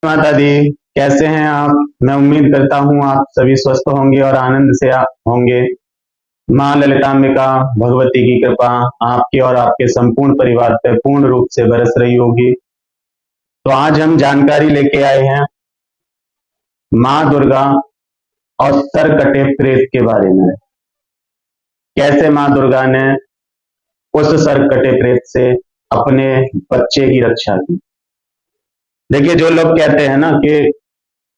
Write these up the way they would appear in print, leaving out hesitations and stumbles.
माता दी, कैसे हैं आप? मैं उम्मीद करता हूँ आप सभी स्वस्थ होंगे और आनंद से होंगे। माँ ललिताम्बिका भगवती की कृपा आपके और आपके संपूर्ण परिवार पर पूर्ण रूप से बरस रही होगी। तो आज हम जानकारी लेके आए हैं माँ दुर्गा और सर कटे प्रेत के बारे में। कैसे माँ दुर्गा ने उस सर कटे प्रेत से अपने बच्चे की रक्षा की। देखिए, जो लोग कहते हैं ना कि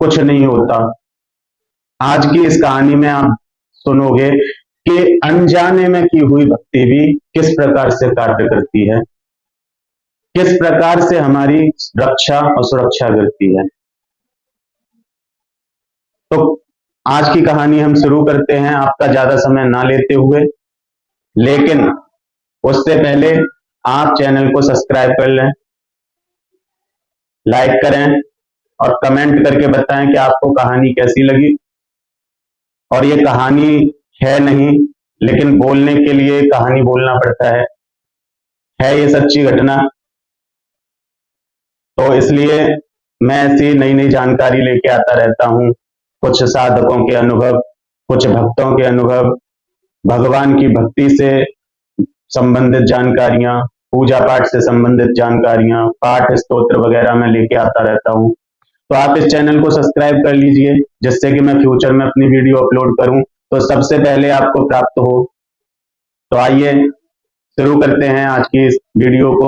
कुछ नहीं होता, आज की इस कहानी में आप सुनोगे कि अनजाने में की हुई भक्ति भी किस प्रकार से कार्य करती है, किस प्रकार से हमारी रक्षा और सुरक्षा करती है। तो आज की कहानी हम शुरू करते हैं, आपका ज्यादा समय ना लेते हुए। लेकिन उससे पहले आप चैनल को सब्सक्राइब कर लें, लाइक करें और कमेंट करके बताएं कि आपको कहानी कैसी लगी। और ये कहानी है नहीं, लेकिन बोलने के लिए कहानी बोलना पड़ता है ये सच्ची घटना। तो इसलिए मैं ऐसी नई नई जानकारी लेके आता रहता हूँ। कुछ साधकों के अनुभव, कुछ भक्तों के अनुभव, भगवान की भक्ति से संबंधित जानकारियां, पूजा पाठ से संबंधित जानकारियां, पाठ स्तोत्र वगैरह मैं लेके आता रहता हूँ। तो आप इस चैनल को सब्सक्राइब कर लीजिए, जिससे कि मैं फ्यूचर में अपनी वीडियो अपलोड करूं तो सबसे पहले आपको प्राप्त हो। तो आइए शुरू करते हैं आज की इस वीडियो को।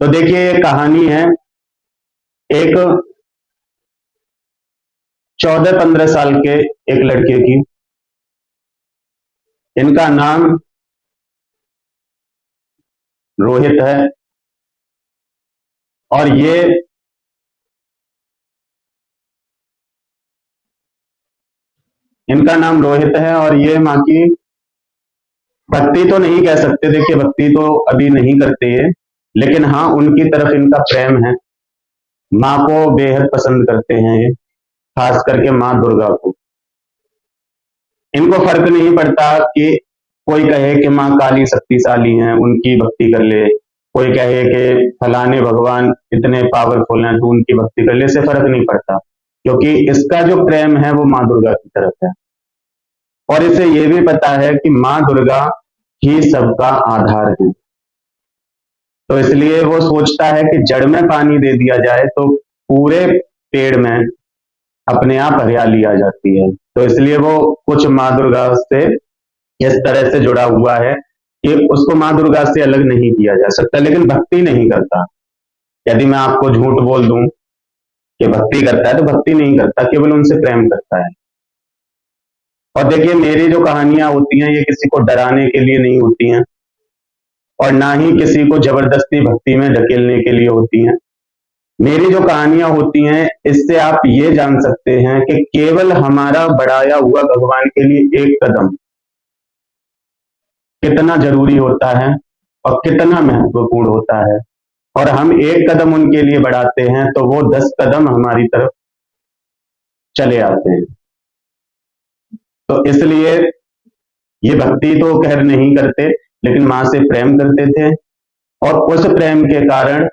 तो देखिए, ये कहानी है एक 14-15 साल के एक लड़के की। इनका नाम रोहित है और ये माँ की भक्ति तो नहीं कह सकते, देखिए भक्ति तो अभी नहीं करते ये, लेकिन हाँ उनकी तरफ इनका प्रेम है। माँ को बेहद पसंद करते हैं ये, खास करके माँ दुर्गा को। इनको फर्क नहीं पड़ता कि कोई कहे कि माँ काली शक्तिशाली हैं, उनकी भक्ति कर ले, कोई कहे कि फलाने भगवान इतने पावरफुल हैं तो उनकी भक्ति कर ले, इससे फर्क नहीं पड़ता, क्योंकि इसका जो प्रेम है वो माँ दुर्गा की तरफ है। और इसे ये भी पता है कि माँ दुर्गा ही सबका आधार है। तो इसलिए वो सोचता है कि जड़ में पानी दे दिया जाए तो पूरे पेड़ में अपने आप हरियाली आ जाती है। तो इसलिए वो कुछ माँ दुर्गा से इस तरह से जुड़ा हुआ है कि उसको माँ दुर्गा से अलग नहीं किया जा सकता, लेकिन भक्ति नहीं करता। यदि मैं आपको झूठ बोल दूं कि भक्ति करता है, तो भक्ति नहीं करता, केवल उनसे प्रेम करता है। और देखिए, मेरी जो कहानियां होती हैं ये किसी को डराने के लिए नहीं होती हैं और ना ही किसी को जबरदस्ती भक्ति में ढकेलने के लिए होती हैं। मेरी जो कहानियां होती हैं इससे आप ये जान सकते हैं कि केवल हमारा बढ़ाया हुआ भगवान के लिए एक कदम कितना जरूरी होता है और कितना महत्वपूर्ण होता है। और हम एक कदम उनके लिए बढ़ाते हैं तो वो 10 कदम हमारी तरफ चले आते हैं। तो इसलिए ये भक्ति तो खैर नहीं करते, लेकिन माँ से प्रेम करते थे और उस प्रेम के कारण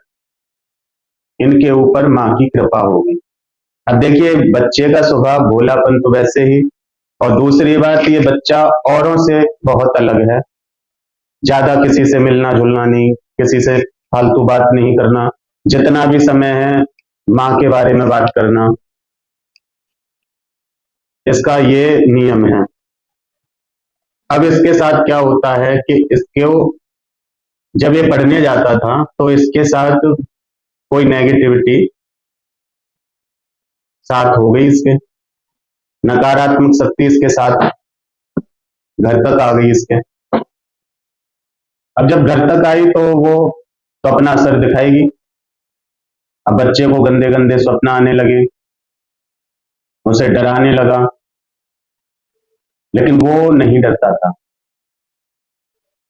इनके ऊपर माँ की कृपा होगी। अब देखिए, बच्चे का स्वभाव भोलापन तो वैसे ही, और दूसरी बात ये बच्चा औरों से बहुत अलग है। ज्यादा किसी से मिलना जुलना नहीं, किसी से फालतू बात नहीं करना, जितना भी समय है माँ के बारे में बात करना, इसका ये नियम है। अब इसके साथ क्या होता है कि इसको जब ये पढ़ने जाता था तो इसके साथ कोई नेगेटिविटी साथ हो गई, इसके नकारात्मक शक्ति इसके साथ घर तक आ गई इसके। अब जब घर तक आई तो वो तो अपना असर दिखाएगी। अब बच्चे को गंदे गंदे स्वप्न आने लगे, उसे डराने लगा, लेकिन वो नहीं डरता था।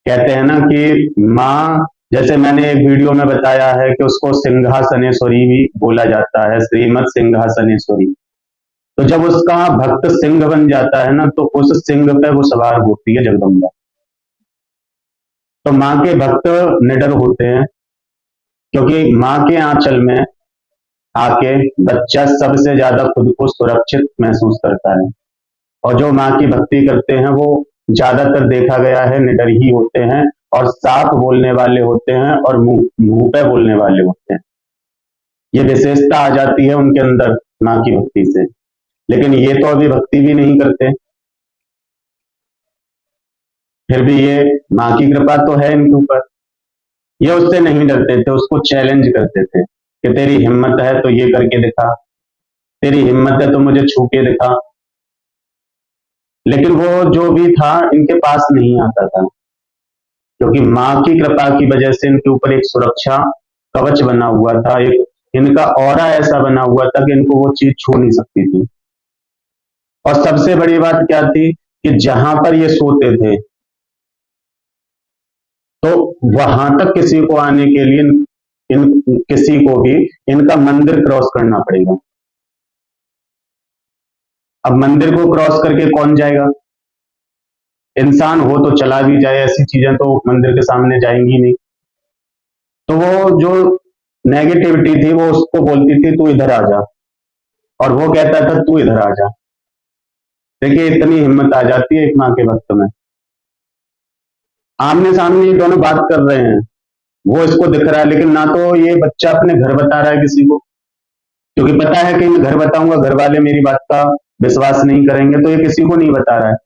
कहते हैं ना कि माँ, जैसे मैंने एक वीडियो में बताया है कि उसको सिंहासनेश्वरी भी बोला जाता है, श्रीमद सिंहासनेश्वरी। तो जब उसका भक्त सिंह बन जाता है ना, तो उस सिंह पे वो सवार होती है जगदम्बा। तो माँ के भक्त निडर होते हैं, क्योंकि माँ के आंचल में आके बच्चा सबसे ज्यादा खुद को सुरक्षित महसूस करता है। और जो माँ की भक्ति करते हैं वो ज्यादातर देखा गया है निडर ही होते हैं, और साफ बोलने वाले होते हैं, और मुंह मुंह पे बोलने वाले होते हैं। ये विशेषता आ जाती है उनके अंदर माँ की भक्ति से। लेकिन ये तो अभी भक्ति भी नहीं करते, फिर भी ये माँ की कृपा तो है इनके ऊपर। ये उससे नहीं डरते थे, उसको चैलेंज करते थे कि तेरी हिम्मत है तो ये करके दिखा, तेरी हिम्मत है तो मुझे छू के दिखा। लेकिन वो जो भी था इनके पास नहीं आता था, क्योंकि माँ की कृपा की वजह से इनके ऊपर एक सुरक्षा कवच बना हुआ था, एक इनका ऑरा ऐसा बना हुआ था कि इनको वो चीज छू नहीं सकती थी। और सबसे बड़ी बात क्या थी कि जहां पर ये सोते थे तो वहां तक किसी को आने के लिए इन किसी को भी इनका मंदिर क्रॉस करना पड़ेगा। अब मंदिर को क्रॉस करके कौन जाएगा? इंसान हो तो चला भी जाए, ऐसी चीजें तो मंदिर के सामने जाएंगी नहीं। तो वो जो नेगेटिविटी थी वो उसको बोलती थी तू इधर आ जा, और वो कहता था तू इधर आ जा। देखिए इतनी हिम्मत आ जाती है एक माँ के भक्त में। आमने सामने ये दोनों बात कर रहे हैं, वो इसको दिख रहा है, लेकिन ना तो ये बच्चा अपने घर बता रहा है किसी को, क्योंकि पता है कि मैं घर बताऊंगा घर वाले मेरी बात का विश्वास नहीं करेंगे, तो ये किसी को नहीं बता रहा है।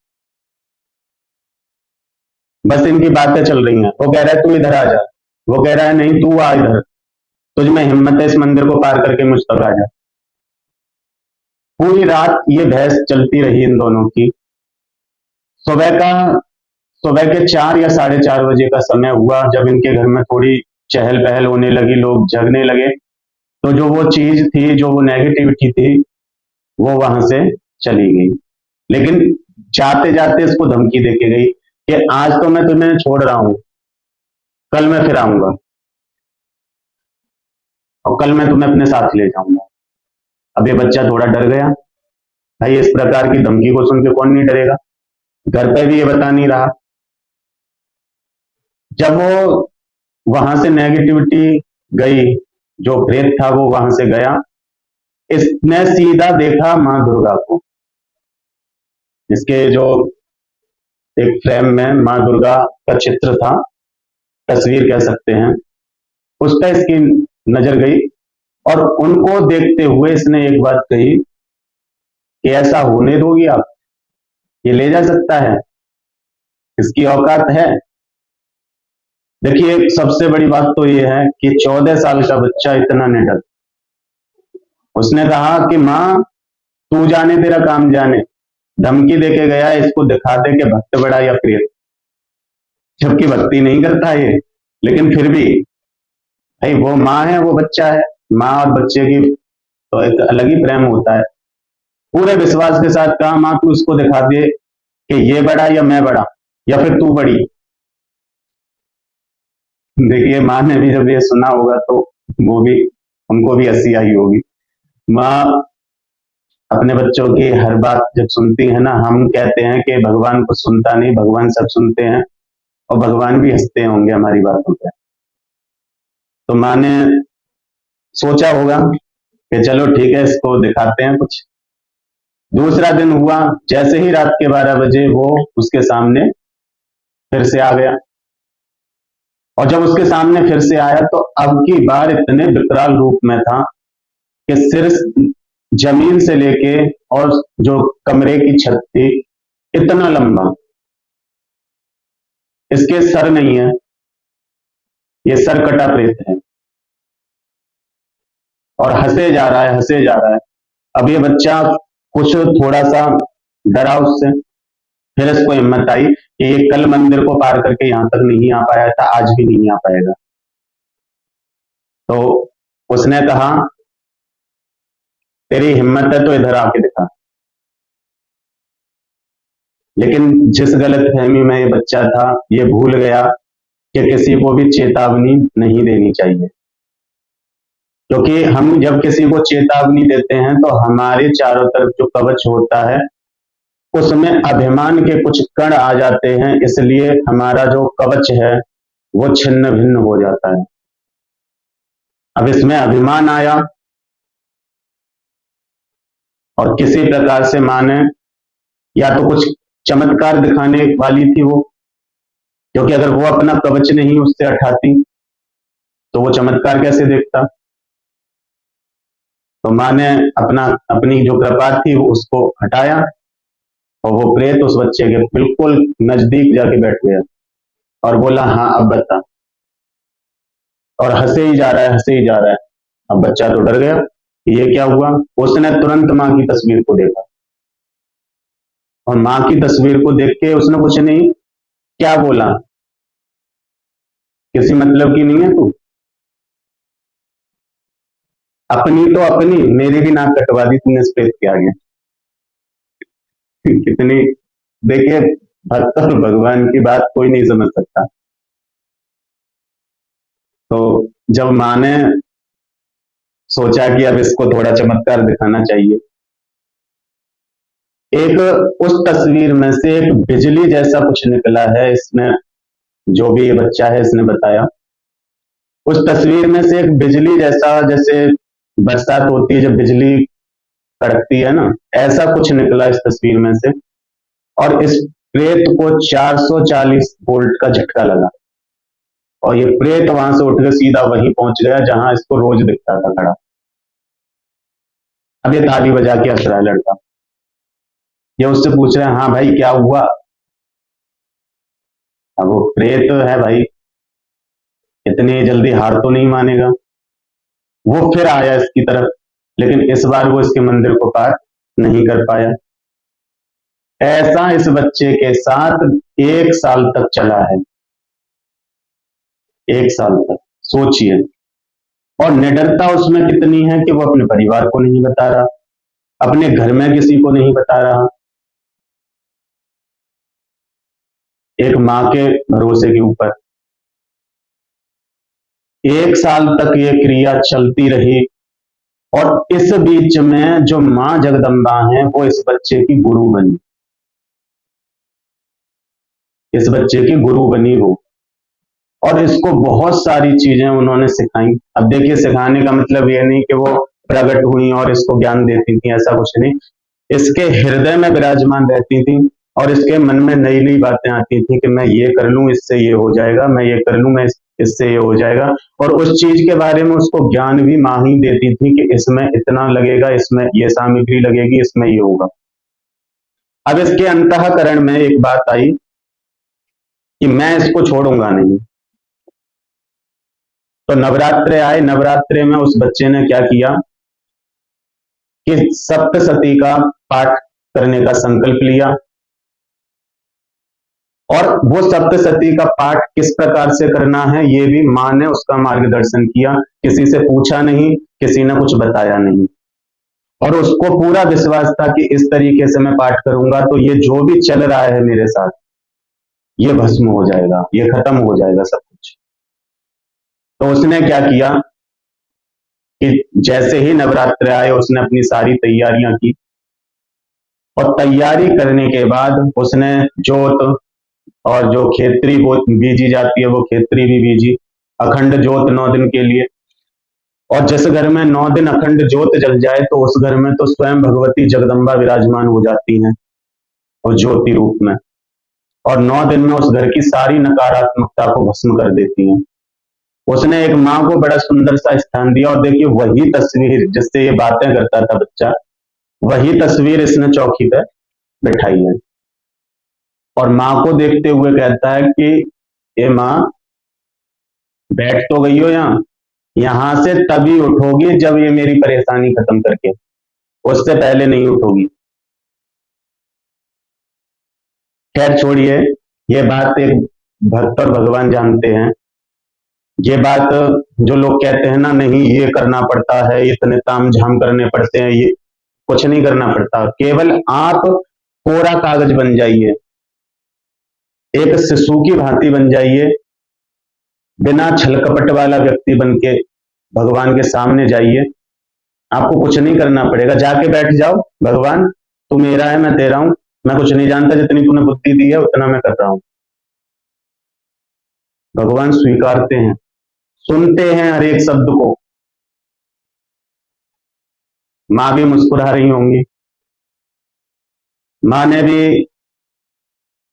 बस इनकी बातें चल रही हैं। वो कह रहा है तू इधर आ जा, वो कह रहा है नहीं तू आ इधर, तुझ में हिम्मत है इस मंदिर को पार करके मुझ तक आ जा। पूरी रात ये बहस चलती रही इन दोनों की। सुबह का सुबह के 4 या 4:30 बजे का समय हुआ, जब इनके घर में थोड़ी चहल पहल होने लगी, लोग जगने लगे, तो जो वो चीज थी, जो वो नेगेटिविटी थी, वो वहां से चली गई। लेकिन जाते जाते इसको धमकी देके गई कि आज तो मैं तुम्हें छोड़ रहा हूं, कल मैं फिर आऊंगा, और कल मैं तुम्हें अपने साथ ले जाऊंगा। अब ये बच्चा थोड़ा डर गया। भाई इस प्रकार की धमकी को सुन के कौन नहीं डरेगा? घर पे भी ये बता नहीं रहा। जब वो वहां से नेगेटिविटी गई, जो प्रेत था वो वहां से गया, इसने सीधा देखा माँ दुर्गा को। इसके जो एक फ्रेम में माँ दुर्गा का चित्र था, तस्वीर कह सकते हैं, उस पर इसकी नजर गई, और उनको देखते हुए इसने एक बात कही कि ऐसा होने दोगी आप? ये ले जा सकता है, इसकी औकात है? देखिए सबसे बड़ी बात तो ये है कि 14 साल का बच्चा इतना निडर। उसने कहा कि माँ तू जाने तेरा काम जाने, धमकी देके गया इसको दिखा दे कि भक्त बड़ा या प्रिय, जबकि भक्ति नहीं करता ये। लेकिन फिर भी भाई वो माँ है वो बच्चा है, माँ और बच्चे की तो एक अलग ही प्रेम होता है। पूरे विश्वास के साथ कहा माँ तू इसको दिखा दे कि ये बड़ा या मैं बड़ा, या फिर तू बड़ी। देखिए माँ ने भी जब ये सुना होगा तो वो भी, उनको भी हंसी आई होगी। माँ अपने बच्चों की हर बात जब सुनती है ना, हम कहते हैं कि भगवान को सुनता नहीं, भगवान सब सुनते हैं, और भगवान भी हंसते होंगे हमारी बातों पे। तो माँ ने सोचा होगा कि चलो ठीक है इसको दिखाते हैं कुछ। दूसरा दिन हुआ, जैसे ही रात के 12 बजे वो उसके सामने फिर से आ गया, और जब उसके सामने फिर से आया तो अब की बार इतने विकराल रूप में था कि सिर जमीन से लेके और जो कमरे की छत थी इतना लंबा। इसके सर नहीं है, ये सर कटा प्रेत है, और हंसे जा रहा है हंसे जा रहा है। अब ये बच्चा कुछ थोड़ा सा डरा उससे, फिर इसको हिम्मत आई कि ये कल मंदिर को पार करके यहां तक नहीं आ पाया था, आज भी नहीं आ पाएगा। तो उसने कहा तेरी हिम्मत है तो इधर आके दिखा। लेकिन जिस गलत फहमी में ये बच्चा था, ये भूल गया कि किसी को भी चेतावनी नहीं देनी चाहिए, क्योंकि हम जब किसी को चेतावनी देते हैं तो हमारे चारों तरफ जो कवच होता है उसमें अभिमान के कुछ कण आ जाते हैं, इसलिए हमारा जो कवच है वो छिन्न भिन्न हो जाता है। अब इसमें अभिमान आया, और किसी प्रकार से माँ ने या तो कुछ चमत्कार दिखाने वाली थी वो, क्योंकि अगर वो अपना कवच नहीं उससे हटाती तो वो चमत्कार कैसे देखता। तो माँ ने अपनी जो कृपा थी वो उसको हटाया, और वो प्रेत उस बच्चे के बिल्कुल नजदीक जाके बैठ गया और बोला, हाँ अब बता। और हंसे ही जा रहा है, हंसे ही जा रहा है। अब बच्चा तो डर गया कि ये क्या हुआ। उसने तुरंत माँ की तस्वीर को देखा, और माँ की तस्वीर को देख के उसने कुछ नहीं, क्या बोला, किसी मतलब की नहीं है तू, अपनी तो अपनी, मेरी भी नाक कटवा दी तूने इस प्रेत के आगे। कितनी, देखिए, भक्त और भगवान की बात कोई नहीं समझ सकता। तो जब माँ ने सोचा कि अब इसको थोड़ा चमत्कार दिखाना चाहिए, एक उस तस्वीर में से एक बिजली जैसा कुछ निकला है। इसने, जो भी ये बच्चा है, इसने बताया, उस तस्वीर में से एक बिजली जैसा, जैसे बरसात होती है जब बिजली कड़कती है ना, ऐसा कुछ निकला इस तस्वीर में से। और इस प्रेत को 440 वोल्ट का झटका लगा, और ये प्रेत वहां से उठ के सीधा वहीं पहुंच गया जहां इसको रोज दिखता था खड़ा। अब ये ताली बजा के हंस रहा है लड़का। ये उससे पूछ रहा है, हाँ भाई क्या हुआ। अब वो प्रेत है भाई, इतनी जल्दी हार तो नहीं मानेगा। वो फिर आया इसकी तरफ, लेकिन इस बार वो इसके मंदिर को पार नहीं कर पाया। ऐसा इस बच्चे के साथ 1 साल तक चला है, 1 साल तक, सोचिए। और निडरता उसमें कितनी है कि वो अपने परिवार को नहीं बता रहा, अपने घर में किसी को नहीं बता रहा, एक माँ के भरोसे के ऊपर। 1 साल तक ये क्रिया चलती रही, और इस बीच में जो माँ जगदम्बा है वो इस बच्चे की गुरु बनी, इस बच्चे की गुरु बनी वो। और इसको बहुत सारी चीजें उन्होंने सिखाई। अब देखिए, सिखाने का मतलब ये नहीं कि वो प्रकट हुई और इसको ज्ञान देती थी, ऐसा कुछ नहीं। इसके हृदय में विराजमान रहती थी, और इसके मन में नई नई बातें आती थी कि मैं ये कर लूं इससे ये हो जाएगा, मैं ये कर लूं मैं इससे ये हो जाएगा। और उस चीज के बारे में उसको ज्ञान भी माँ ही देती थी कि इसमें इतना लगेगा, इसमें ये सामग्री लगेगी, इसमें ये होगा। अब इसके अंतःकरण में एक बात आई कि मैं इसको छोड़ूंगा नहीं। तो नवरात्रे आए, नवरात्रे में उस बच्चे ने क्या किया कि सप्तशती का पाठ करने का संकल्प लिया। और वो सप्तशती का पाठ किस प्रकार से करना है ये भी माँ ने उसका मार्गदर्शन किया, किसी से पूछा नहीं, किसी ने कुछ बताया नहीं। और उसको पूरा विश्वास था कि इस तरीके से मैं पाठ करूंगा तो ये जो भी चल रहा है मेरे साथ, ये भस्म हो जाएगा, ये खत्म हो जाएगा सब कुछ। तो उसने क्या किया कि जैसे ही नवरात्र आए उसने अपनी सारी तैयारियां की, और तैयारी करने के बाद उसने जोत, और जो खेतरी वो बीजी जाती है वो खेतरी भी बीजी, अखंड ज्योत 9 दिन के लिए। और जिस घर में 9 दिन अखंड ज्योत जल जाए तो उस घर में तो स्वयं भगवती जगदम्बा विराजमान हो जाती हैं और ज्योति रूप में, और 9 दिन में उस घर की सारी नकारात्मकता को भस्म कर देती हैं। उसने एक माँ को बड़ा सुंदर सा स्थान दिया, और देखिए वही तस्वीर जिससे ये बातें करता था बच्चा, वही तस्वीर इसने चौकी पे बिठाई है। और माँ को देखते हुए कहता है कि ये माँ, बैठ तो गई हो यहाँ, यहां से तभी उठोगी जब ये मेरी परेशानी खत्म करके, उससे पहले नहीं उठोगी। खैर छोड़िए, ये बात एक भक्त और भगवान जानते हैं। ये बात जो लोग कहते हैं ना, नहीं ये करना पड़ता है, इतने ताम झाम करने पड़ते हैं, ये कुछ नहीं करना पड़ता। केवल आप कोरा कागज बन जाइए, एक शिशु की भांति बन जाइए, बिना छल कपट वाला व्यक्ति बन के भगवान के सामने जाइए। आपको कुछ नहीं करना पड़ेगा, जाके बैठ जाओ, भगवान तू मेरा है मैं तेरा हूं, मैं कुछ नहीं जानता, जितनी तूने बुद्धि दी है उतना मैं कर रहा हूं। भगवान स्वीकारते हैं, सुनते हैं हर एक शब्द को। माँ भी मुस्कुरा रही होंगी, माँ ने भी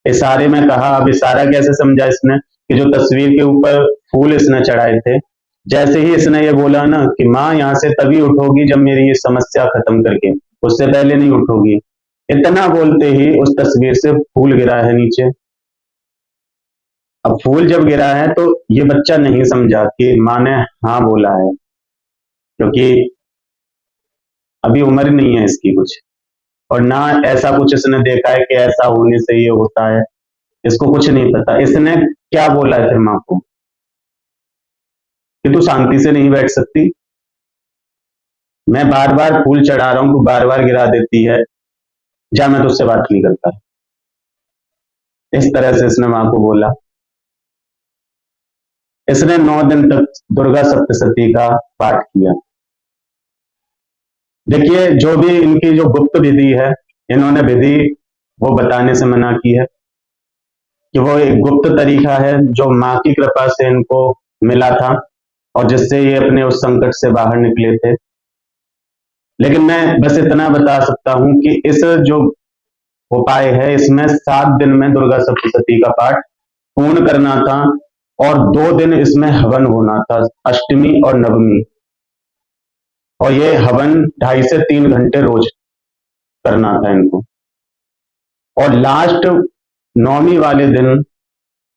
इशारे में कहा। अब इशारा कैसे समझा इसने कि जो तस्वीर के ऊपर फूल इसने चढ़ाए थे, जैसे ही इसने ये बोला ना कि माँ यहाँ से तभी उठोगी जब मेरी ये समस्या खत्म करके, उससे पहले नहीं उठोगी। इतना बोलते ही उस तस्वीर से फूल गिरा है नीचे। अब फूल जब गिरा है तो ये बच्चा नहीं समझा कि माँ ने हाँ बोला है, क्योंकि अभी उम्र नहीं है इसकी कुछ, और ना ऐसा कुछ इसने देखा है कि ऐसा होने से ये होता है। इसको कुछ नहीं पता। इसने क्या बोला है फिर माँ को कि तू शांति से नहीं बैठ सकती, मैं बार बार फूल चढ़ा रहा हूं, तू बार बार गिरा देती है, जा मैं तुझसे बात नहीं करता। इस तरह से इसने माँ को बोला। इसने 9 दिन तक दुर्गा सप्तशती का पाठ किया। देखिए, जो भी इनकी जो गुप्त विधि है, इन्होंने विधि वो बताने से मना की है कि वो एक गुप्त तरीका है जो माँ की कृपा से इनको मिला था और जिससे ये अपने उस संकट से बाहर निकले थे। लेकिन मैं बस इतना बता सकता हूं कि इस जो उपाय है, इसमें 7 दिन में दुर्गा सप्तशती का पाठ पूर्ण करना था और 2 दिन इसमें हवन होना था, अष्टमी और नवमी। और ये हवन 2.5 से 3 घंटे रोज करना था इनको। और लास्ट नौमी वाले दिन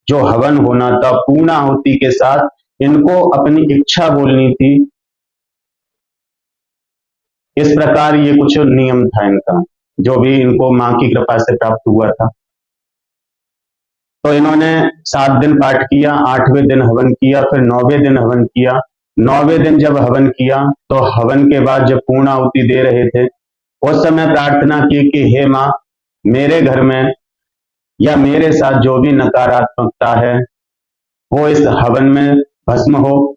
जो हवन होना था पूर्णाहुति के साथ, इनको अपनी इच्छा बोलनी थी। इस प्रकार ये कुछ नियम था इनका, जो भी इनको माँ की कृपा से प्राप्त हुआ था। तो इन्होंने 7 दिन पाठ किया, 8वें दिन हवन किया, फिर 9वें दिन हवन किया। 9वें दिन जब हवन किया तो हवन के बाद जब पूर्णाहुति दे रहे थे, उस समय प्रार्थना की कि हे माँ, मेरे घर में या मेरे साथ जो भी नकारात्मकता है वो इस हवन में भस्म हो,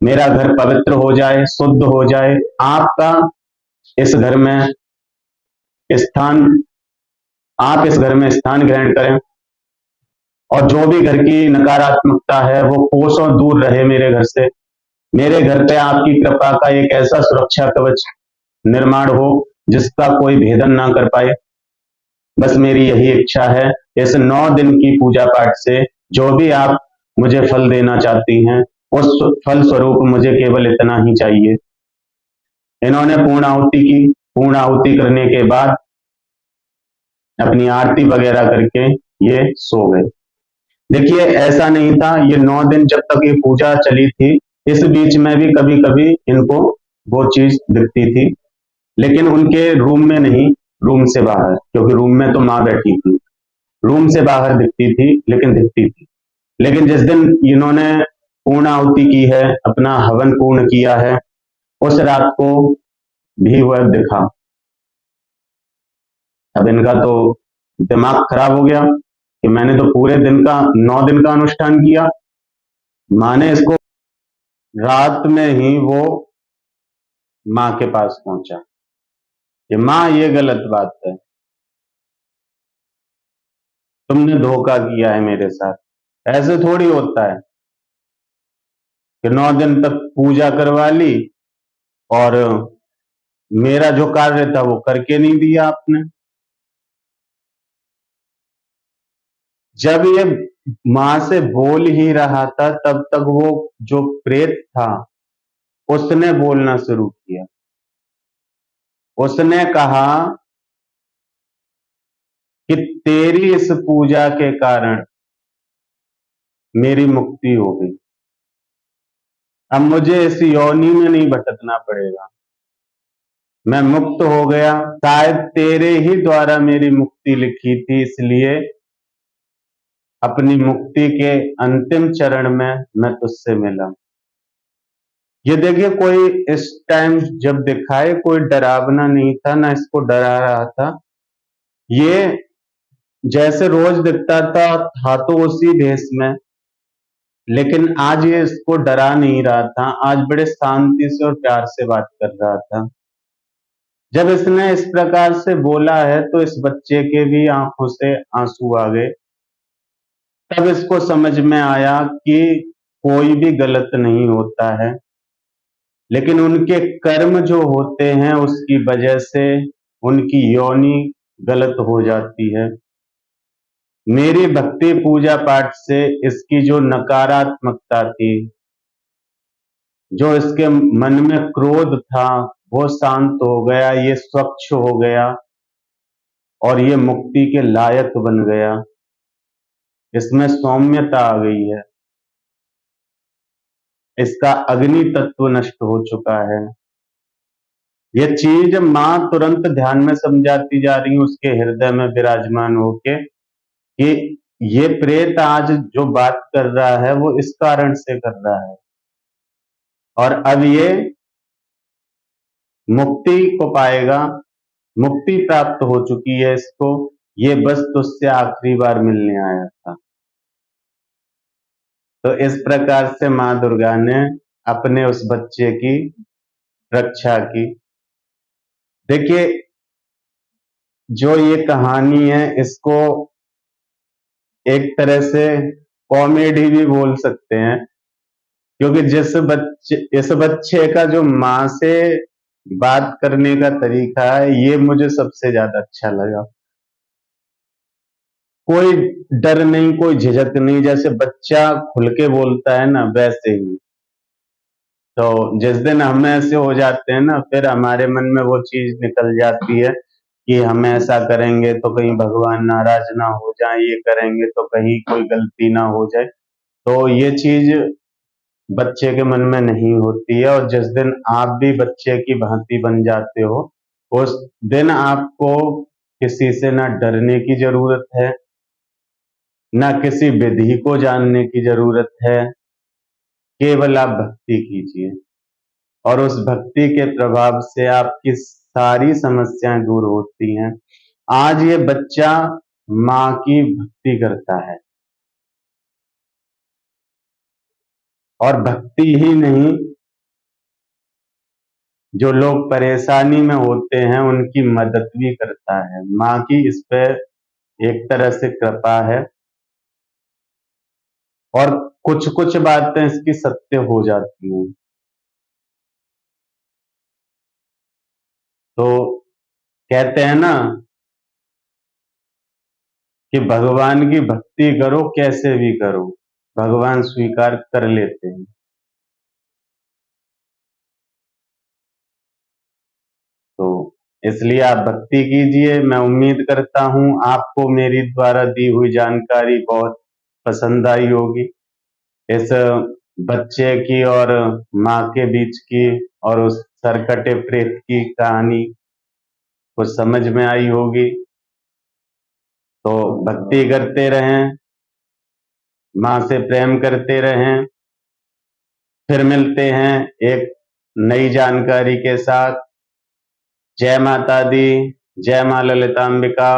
मेरा घर पवित्र हो जाए, शुद्ध हो जाए, आपका इस घर में स्थान आप इस घर में स्थान ग्रहण करें और जो भी घर की नकारात्मकता है वो कोसों दूर रहे मेरे घर से। मेरे घर पे आपकी कृपा का एक ऐसा सुरक्षा कवच निर्माण हो जिसका कोई भेदन ना कर पाए। बस मेरी यही इच्छा है। इस 9 दिन की पूजा पाठ से जो भी आप मुझे फल देना चाहती हैं, उस फल स्वरूप मुझे केवल इतना ही चाहिए। इन्होंने पूर्णाहुति की। पूर्णाहुति करने के बाद अपनी आरती वगैरह करके ये सो गए। देखिए, ऐसा नहीं था, ये 9 दिन जब तक ये पूजा चली थी, इस बीच में भी कभी कभी इनको वो चीज दिखती थी, लेकिन उनके रूम में नहीं, रूम से बाहर, क्योंकि रूम में तो माँ बैठी थी। रूम से बाहर दिखती थी, लेकिन दिखती थी। लेकिन जिस दिन इन्होंने पूर्णाहुति की है, अपना हवन पूर्ण किया है, उस रात को भी वह दिखा। अब इनका तो दिमाग खराब हो गया कि मैंने तो पूरे दिन का 9 दिन का अनुष्ठान किया, माँ ने इसको रात में ही वो माँ के पास पहुंचा कि माँ, ये गलत बात है, तुमने धोखा किया है मेरे साथ। ऐसे थोड़ी होता है कि 9 दिन तक पूजा करवा ली और मेरा जो कार्य था वो करके नहीं दिया आपने। जब ये माँ से बोल ही रहा था तब तक वो जो प्रेत था उसने बोलना शुरू किया। उसने कहा कि तेरी इस पूजा के कारण मेरी मुक्ति हो गई, अब मुझे इस योनि में नहीं भटकना पड़ेगा, मैं मुक्त हो गया। शायद तेरे ही द्वारा मेरी मुक्ति लिखी थी, इसलिए अपनी मुक्ति के अंतिम चरण में मैं तुझसे मिला। ये देखिए, कोई इस टाइम जब दिखाए कोई डरावना नहीं था, ना इसको डरा रहा था। ये जैसे रोज दिखता था तो उसी भेष में, लेकिन आज ये इसको डरा नहीं रहा था। आज बड़े शांति से और प्यार से बात कर रहा था। जब इसने इस प्रकार से बोला है तो इस बच्चे के भी आंखों से आंसू आ गए। तब इसको समझ में आया कि कोई भी गलत नहीं होता है, लेकिन उनके कर्म जो होते हैं उसकी वजह से उनकी योनि गलत हो जाती है। मेरी भक्ति पूजा पाठ से इसकी जो नकारात्मकता थी, जो इसके मन में क्रोध था, वो शांत हो गया, ये स्वच्छ हो गया और ये मुक्ति के लायक बन गया। इसमें सौम्यता आ गई है, इसका अग्नि तत्व नष्ट हो चुका है। ये चीज मां तुरंत ध्यान में समझाती जा रही है उसके हृदय में विराजमान होके कि ये प्रेत आज जो बात कर रहा है वो इस कारण से कर रहा है, और अब ये मुक्ति को पाएगा, मुक्ति प्राप्त हो चुकी है इसको, ये बस तुझसे आखिरी बार मिलने आया था। तो इस प्रकार से मां दुर्गा ने अपने उस बच्चे की रक्षा की। देखिए, जो ये कहानी है इसको एक तरह से कॉमेडी भी बोल सकते हैं, क्योंकि इस बच्चे का जो माँ से बात करने का तरीका है, ये मुझे सबसे ज्यादा अच्छा लगा। कोई डर नहीं, कोई झिझक नहीं, जैसे बच्चा खुल के बोलता है ना, वैसे ही। तो जिस दिन हम ऐसे हो जाते हैं ना, फिर हमारे मन में वो चीज निकल जाती है कि हम ऐसा करेंगे तो कहीं भगवान नाराज ना हो जाए, ये करेंगे तो कहीं कोई गलती ना हो जाए। तो ये चीज बच्चे के मन में नहीं होती है, और जिस दिन आप भी बच्चे की भांति बन जाते हो, उस दिन आपको किसी से ना डरने की जरूरत है, ना किसी विधि को जानने की जरूरत है। केवल आप भक्ति कीजिए और उस भक्ति के प्रभाव से आपकी सारी समस्याएं दूर होती हैं। आज ये बच्चा माँ की भक्ति करता है, और भक्ति ही नहीं, जो लोग परेशानी में होते हैं उनकी मदद भी करता है। माँ की इस पे एक तरह से कृपा है, और कुछ कुछ बातें इसकी सत्य हो जाती हैं। तो कहते हैं ना कि भगवान की भक्ति करो, कैसे भी करो, भगवान स्वीकार कर लेते हैं। तो इसलिए आप भक्ति कीजिए। मैं उम्मीद करता हूं आपको मेरी द्वारा दी हुई जानकारी बहुत पसंद आई होगी। इस बच्चे की और माँ के बीच की और उस सरकटे प्रेत की कहानी कुछ समझ में आई होगी। तो भक्ति करते रहें, माँ से प्रेम करते रहें। फिर मिलते हैं एक नई जानकारी के साथ। जय माता दी, जय मां ललितांबिका।